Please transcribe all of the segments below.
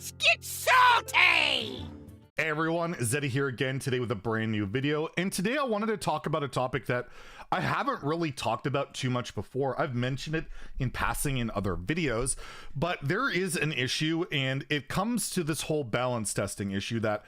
Let's get salty! Hey everyone, Zeddy here again today with a brand new video, and today I wanted to talk about a topic that I haven't really talked about too much before. I've mentioned it in passing in other videos, but there is an issue, and it comes to this whole balance testing issue that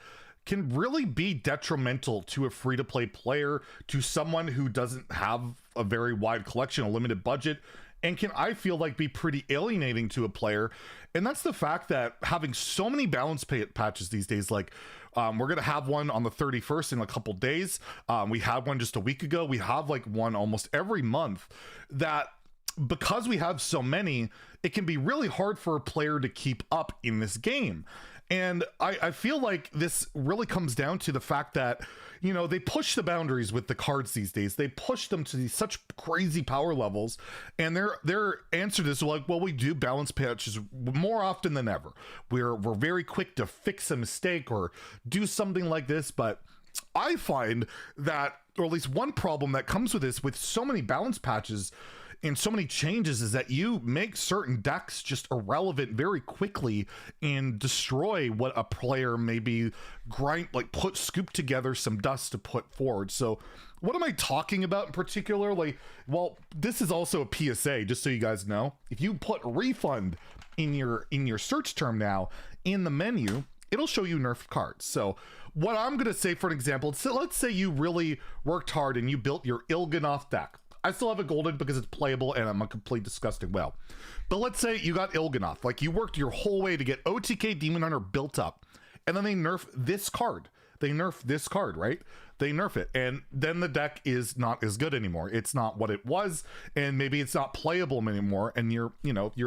can really be detrimental to a free-to-play player, to someone who doesn't have a very wide collection, a limited budget, and can, I feel like, be pretty alienating to a player. And that's the fact that having so many balance patches these days, like we're gonna have one on the 31st in a couple days. We had one just a week ago. We have like one almost every month. That because we have so many, it can be really hard for a player to keep up in this game. And I feel like this really comes down to the fact that, you know, they push the boundaries with the cards these days. They push them to these such crazy power levels, and their answer to this is like, well, we do balance patches more often than ever. We're very quick to fix a mistake or do something like this, but I find that, or at least one problem that comes with this, with so many balance patches and so many changes, is that you make certain decks just irrelevant very quickly and destroy what a player maybe scoop together some dust to put forward. So what am I talking about in particular? Like, well, this is also a PSA, just so you guys know. If you put refund in your search term now in the menu, it'll show you nerfed cards. So what I'm gonna say, for an example, so let's say you really worked hard and you built your Il'gynoth deck. I still have a golden because it's playable and I'm a complete disgusting whale. But let's say you got Il'gynoth, like you worked your whole way to get OTK Demon Hunter built up, and then they nerf this card. They nerf this card, right? They nerf it, and then the deck is not as good anymore. It's not what it was, and maybe it's not playable anymore, and you're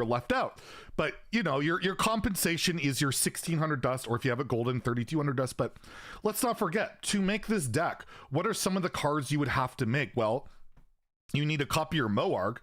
left out. But you know, your compensation is your 1600 dust, or if you have a golden, 3200 dust. But let's not forget, to make this deck, what are some of the cards you would have to make? Well, you need to copy your Morg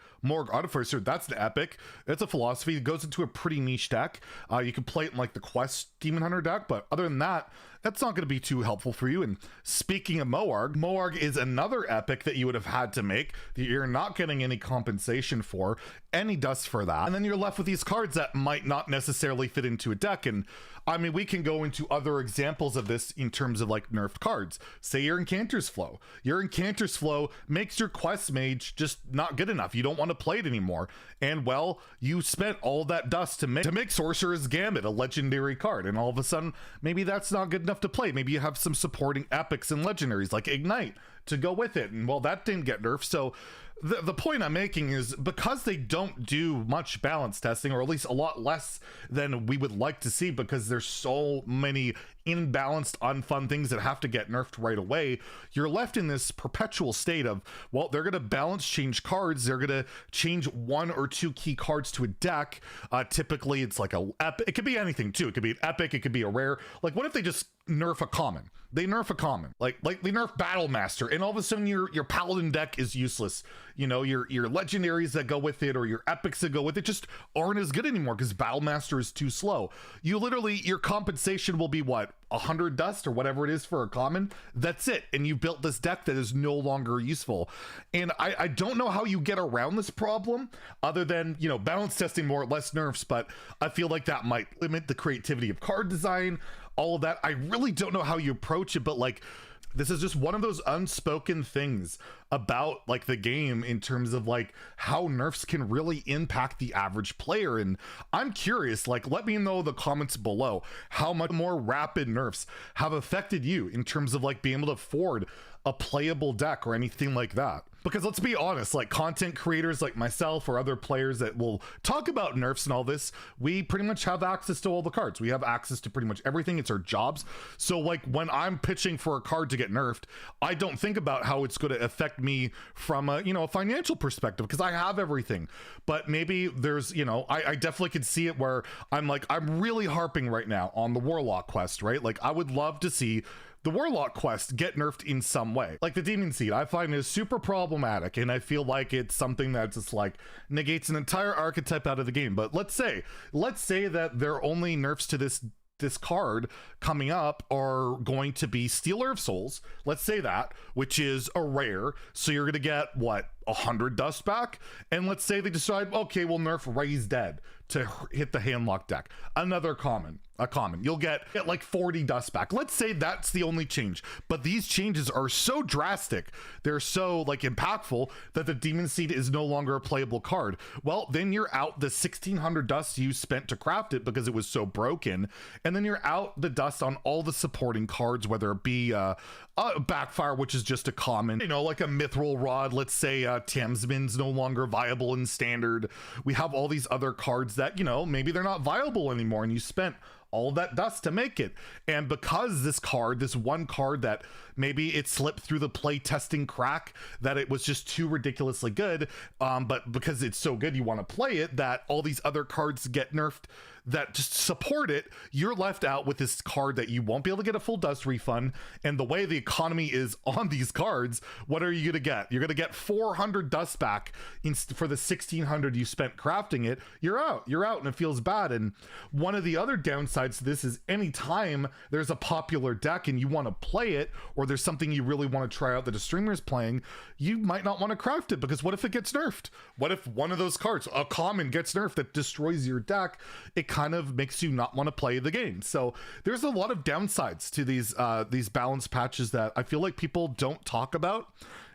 Artificer. That's the epic. It's a philosophy. It goes into a pretty niche deck. You can play it in like the Quest Demon Hunter deck, but other than that, that's not going to be too helpful for you. And speaking of Morg is another epic that you would have had to make that you're not getting any compensation for, any dust for that. And then you're left with these cards that might not necessarily fit into a deck. And I mean, we can go into other examples of this in terms of like nerfed cards. Say your Incanter's Flow. Your Incanter's Flow makes your Quest Mage just not good enough. You don't want to play it anymore. And well, you spent all that dust to make Sorcerer's Gambit a legendary card. And all of a sudden, maybe that's not good enough to play. Maybe you have some supporting epics and legendaries like Ignite to go with it. And well, that didn't get nerfed. So the point I'm making is, because they don't do much balance testing, or at least a lot less than we would like to see, because there's so many imbalanced, unfun things that have to get nerfed right away, you're left in this perpetual state of, well, they're going to balance change cards. They're going to change one or two key cards to a deck. Typically, it's like it could be anything too. It could be an epic. It could be a rare. Like, what if they just nerf a common? They nerf a common, like they nerf Battle Master, and all of a sudden your Paladin deck is useless. You know, your legendaries that go with it, or your epics that go with it, just aren't as good anymore because Battle Master is too slow. You literally, your compensation will be what, 100 dust or whatever it is for a common. That's it, and you built this deck that is no longer useful. And I don't know how you get around this problem other than, you know, balance testing more or less nerfs, but I feel like that might limit the creativity of card design, all of that. I really don't know how you approach it, but like, this is just one of those unspoken things about like the game in terms of like how nerfs can really impact the average player. And I'm curious, like, let me know in the comments below how much more rapid nerfs have affected you in terms of like being able to afford a playable deck or anything like that. Because let's be honest, like content creators like myself or other players that will talk about nerfs and all this, we pretty much have access to all the cards. We have access to pretty much everything. It's our jobs. So like when I'm pitching for a card to get nerfed, I don't think about how it's going to affect me from a, you know, a financial perspective, because I have everything. But maybe there's, you know, I definitely could see it where I'm like, I'm really harping right now on the Warlock quest, right? Like I would love to see the Warlock quest get nerfed in some way. Like the Demon Seed, I find is super problematic, and I feel like it's something that just like negates an entire archetype out of the game. But let's say that there are only nerfs to this card coming up are going to be Stealer of Souls, let's say that, which is a rare. So you're gonna get what, 100 dust back, and let's say they decide, okay, we'll nerf Raise Dead to hit the handlock deck, another common, you'll get like 40 dust back. Let's say that's the only change, but these changes are so drastic, they're so like impactful that the Demon Seed is no longer a playable card. Well, then you're out the 1600 dust you spent to craft it because it was so broken, and then you're out the dust on all the supporting cards, whether it be Backfire, which is just a common, you know, like a Mithril Rod. Let's say Tamsman's no longer viable in standard. We have all these other cards that, you know, maybe they're not viable anymore, and you spent all that dust to make it. And because this card, this one card that maybe it slipped through the play testing crack, that it was just too ridiculously good, but because it's so good you want to play it, that all these other cards get nerfed that just support it, you're left out with this card that you won't be able to get a full dust refund. And the way the economy is on these cards, what are you gonna get? You're gonna get 400 dust back for the 1600 you spent crafting it. You're out, and it feels bad. And one of the other downsides to this is anytime there's a popular deck and you want to play it, or there's something you really want to try out that a streamer is playing, you might not want to craft it, because what if it gets nerfed? What if one of those cards, a common, gets nerfed that destroys your deck? It kind of makes you not want to play the game. So there's a lot of downsides to these balance patches that I feel like people don't talk about,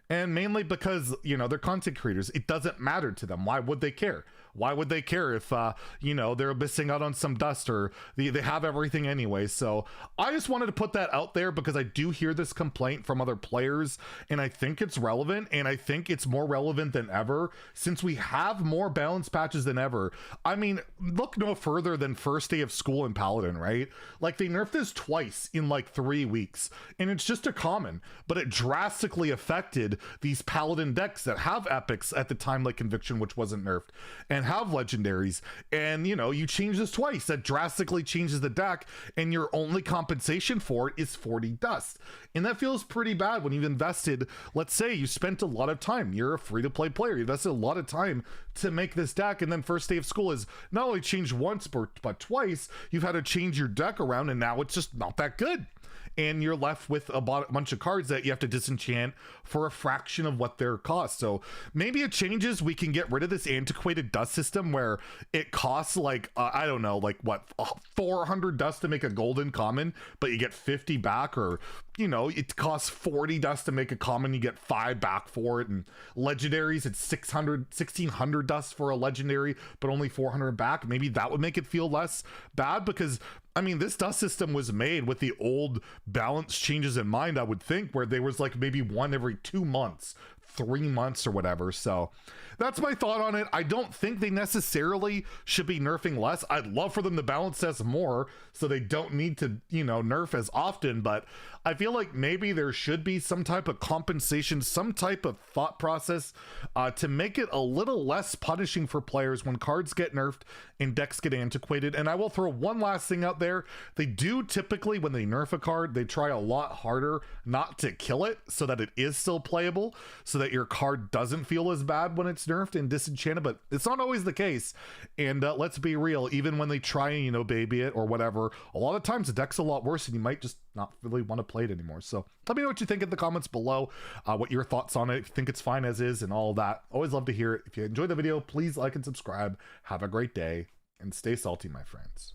and mainly because, you know, they're content creators. It doesn't matter to them. Why would they care? Why would they care if, you know, they're missing out on some dust, or they have everything anyway? So I just wanted to put that out there because I do hear this complaint from other players, and I think it's relevant, and I think it's more relevant than ever since we have more balance patches than ever. I mean, look no further than first day of school in Paladin, right? Like, they nerfed this twice in like 3 weeks, and it's just a common, but it drastically affected these Paladin decks that have epics at the time, like Conviction, which wasn't nerfed, and have legendaries. And, you know, you change this twice, that drastically changes the deck, and your only compensation for it is 40 dust. And that feels pretty bad when you've invested, let's say you spent a lot of time, you're a free-to-play player, you invested a lot of time to make this deck, and then first day of school is not only changed once but twice. You've had to change your deck around, and now it's just not that good, and you're left with a bunch of cards that you have to disenchant for a fraction of what their cost. So maybe it changes, we can get rid of this antiquated dust system where it costs like I don't know, like what, 400 dust to make a golden common, but you get 50 back, or, you know, it costs 40 dust to make a common, you get 5 back for it. And legendaries, it's 1600 dust for a legendary, but only 400 back. Maybe that would make it feel less bad, because I mean, this dust system was made with the old balance changes in mind, I would think, where there was like maybe one every 2 months, 3 months or whatever. So that's my thought on it. I don't think they necessarily should be nerfing less. I'd love for them to balance test more so they don't need to, you know, nerf as often, but I feel like maybe there should be some type of compensation, some type of thought process to make it a little less punishing for players when cards get nerfed and decks get antiquated. And I will throw one last thing out there. They do typically, when they nerf a card, they try a lot harder not to kill it so that it is still playable, so that your card doesn't feel as bad when it's nerfed and disenchanted, but it's not always the case. And let's be real, even when they try and, you know, baby it or whatever, a lot of times the deck's a lot worse and you might just not really want to play it anymore. So let me know what you think in the comments below, what your thoughts on it, if you think it's fine as is and all that. Always love to hear it. If you enjoyed the video, please like and subscribe. Have a great day and stay salty, my friends.